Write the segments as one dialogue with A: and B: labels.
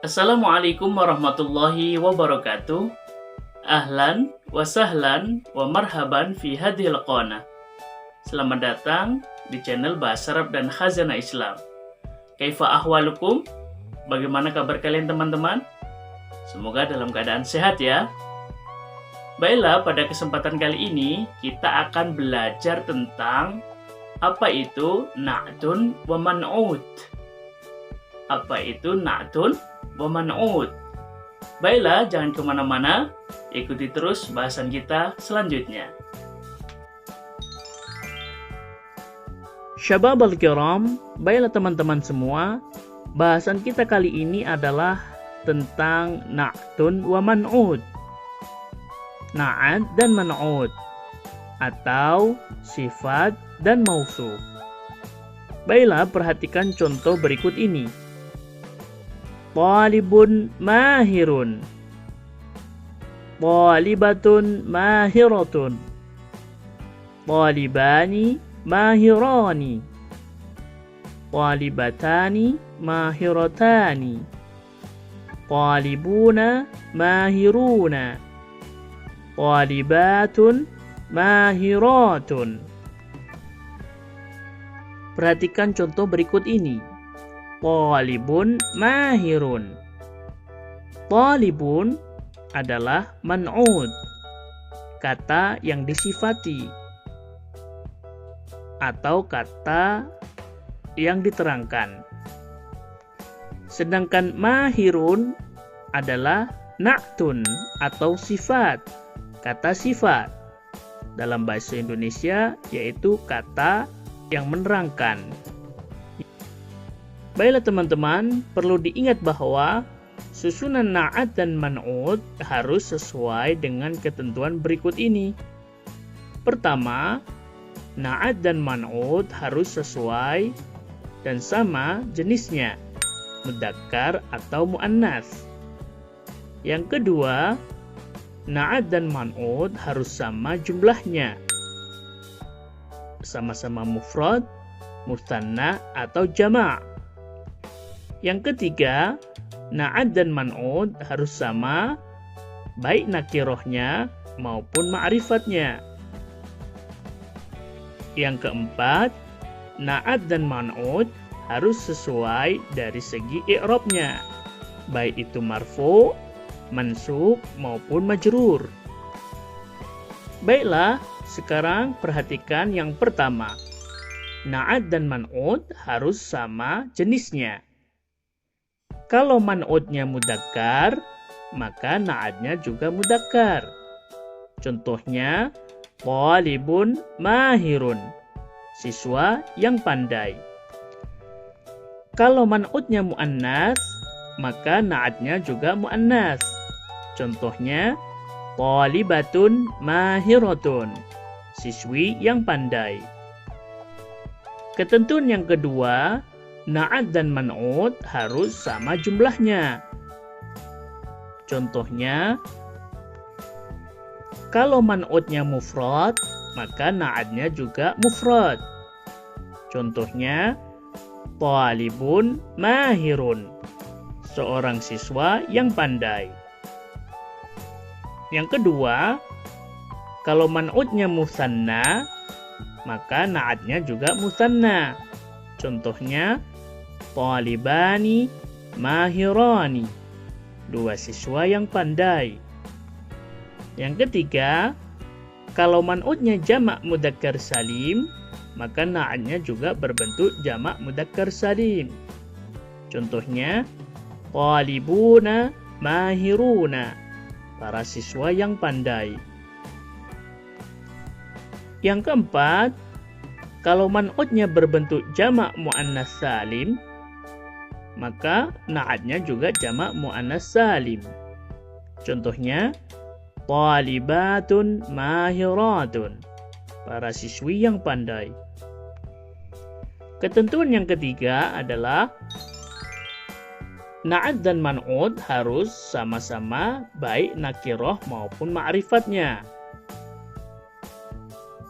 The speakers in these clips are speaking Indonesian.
A: Assalamualaikum warahmatullahi wabarakatuh. Ahlan wa sahlan wa marhaban fi hadhil qanah. Selamat datang di channel Bahasa Arab dan Khazanah Islam. Kaifa ahwalukum? Bagaimana kabar kalian teman-teman? Semoga dalam keadaan sehat ya. Baiklah, pada kesempatan kali ini kita akan belajar tentang apa itu na'tun wa man'ud. Apa itu na'tun wa man'ud? Baiklah, jangan kemana-mana, ikuti terus bahasan kita selanjutnya. Syabab al-kiram, baiklah teman-teman semua, bahasan kita kali ini adalah tentang na'tun wa man'ud. Na'at dan man'ud, atau sifat dan mausuf. Baiklah, perhatikan contoh berikut ini. Talibun mahirun, talibatun mahiratun, talibani mahirani, talibatani mahiratani, talibuna mahiruna, talibatun mahiratun. Perhatikan contoh berikut ini. Talibun mahirun. Talibun adalah man'ud, kata yang disifati atau kata yang diterangkan. Sedangkan mahirun adalah na'tun atau sifat, kata sifat. Dalam bahasa Indonesia yaitu kata yang menerangkan. Baiklah teman-teman, perlu diingat bahwa susunan na'at dan man'ud harus sesuai dengan ketentuan berikut ini. Pertama, na'at dan man'ud harus sesuai dan sama jenisnya, mudzakkar atau muannats. Yang kedua, na'at dan man'ud harus sama jumlahnya, sama-sama mufrad, mutsanna atau jama'. Yang ketiga, na'at dan man'ud harus sama, baik nakirohnya maupun ma'rifatnya. Yang keempat, na'at dan man'ud harus sesuai dari segi i'rabnya, baik itu marfu', mansub maupun majrur. Baiklah, sekarang perhatikan yang pertama. Na'at dan man'ud harus sama jenisnya. Kalau man'udnya mudzakkar, maka na'atnya juga mudzakkar. Contohnya, talibun mahirun, siswa yang pandai. Kalau man'udnya muannats, maka na'atnya juga muannats. Contohnya, talibatun mahiratun, siswi yang pandai. Ketentuan yang kedua, na'at dan man'ud harus sama jumlahnya. Contohnya, kalau man'udnya mufrad, maka na'atnya juga mufrad. Contohnya, talibun mahirun, seorang siswa yang pandai. Yang kedua, kalau man'udnya mutsanna, maka na'atnya juga mutsanna. Contohnya, talibani mahirani, dua siswa yang pandai. Yang ketiga, kalau man'udnya jamak mudzakkar salim, maka na'atnya juga berbentuk jamak mudzakkar salim. Contohnya, talibuna mahiruna, para siswa yang pandai. Yang keempat, kalau man'udnya berbentuk jamak muannats salim, maka na'atnya juga jamak muannats salim. Contohnya, talibatun mahiratun, para siswi yang pandai. Ketentuan yang ketiga adalah na'at dan man'ud harus sama-sama baik nakiroh maupun ma'rifatnya.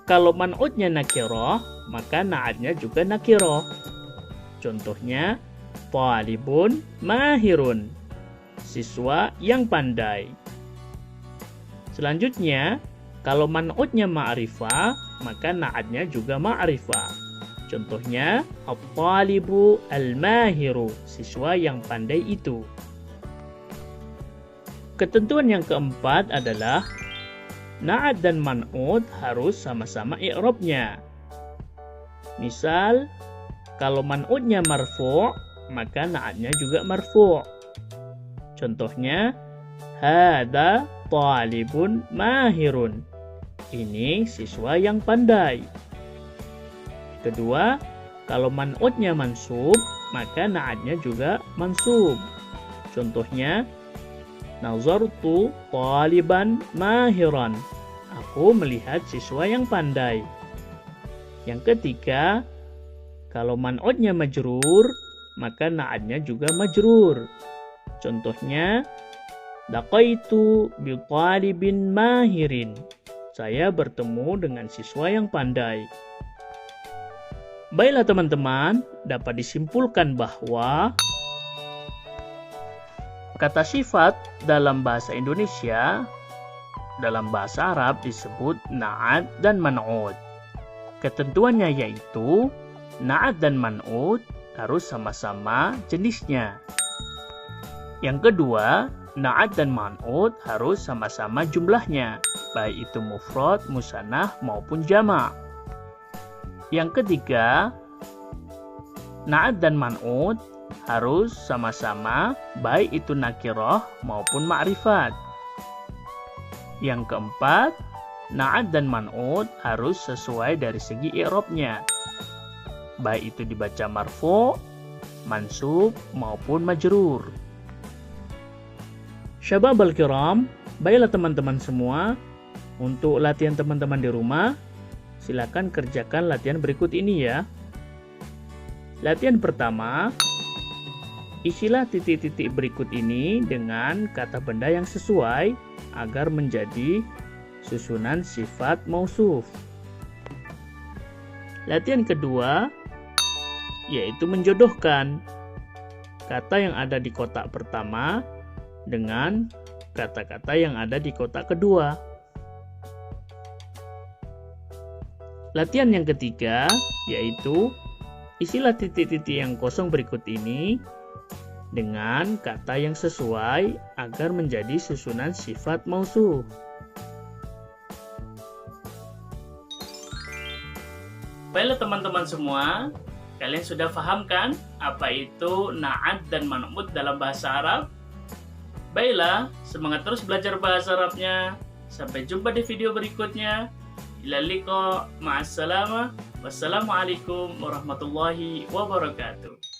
A: Kalau man'udnya nakiroh, maka na'atnya juga nakiroh. Contohnya, talibun mahirun, siswa yang pandai. Selanjutnya, kalau man'utnya ma'rifah, maka na'atnya juga ma'rifah. Contohnya, at-talibu al-mahiru, siswa yang pandai itu. Ketentuan yang keempat adalah na'at dan man'ut harus sama-sama i'rabnya. Misal, kalau man'utnya marfu', maka na'atnya juga marfu'. Contohnya, hada talibun mahirun. Ini siswa yang pandai. Kedua, kalau man'utnya mansub, maka na'atnya juga mansub. Contohnya, nazartu taliban mahiran. Aku melihat siswa yang pandai. Yang ketiga, kalau man'utnya majrur, maka na'atnya juga majrur. Contohnya, laqaitu bi talibin mahirin. Saya bertemu dengan siswa yang pandai. Baiklah teman-teman, dapat disimpulkan bahwa kata sifat dalam bahasa Indonesia, dalam bahasa Arab disebut na'at dan man'ut. Ketentuannya yaitu na'at dan man'ut harus sama-sama jenisnya. Yang kedua, na'at dan man'ut harus sama-sama jumlahnya, baik itu mufrad, musannah maupun jamak. Yang ketiga, na'at dan man'ut harus sama-sama baik itu nakirah maupun ma'rifat. Yang keempat, na'at dan man'ut harus sesuai dari segi i'rabnya, baik itu dibaca marfu', mansub maupun majrur. Syababal kiram, baiklah teman-teman semua, untuk latihan teman-teman di rumah, silakan kerjakan latihan berikut ini ya. Latihan pertama, isilah titik-titik berikut ini dengan kata benda yang sesuai agar menjadi susunan sifat mausuf. Latihan kedua, yaitu menjodohkan kata yang ada di kotak pertama dengan kata-kata yang ada di kotak kedua. Latihan yang ketiga, yaitu isilah titik-titik yang kosong berikut ini dengan kata yang sesuai agar menjadi susunan sifat mausuf. Baiklah teman-teman semua, kalian sudah paham kan apa itu na'at dan man'ut dalam bahasa Arab? Baiklah, semangat terus belajar bahasa Arabnya. Sampai jumpa di video berikutnya. Ila liqa, ma'assalamah. Wassalamualaikum warahmatullahi wabarakatuh.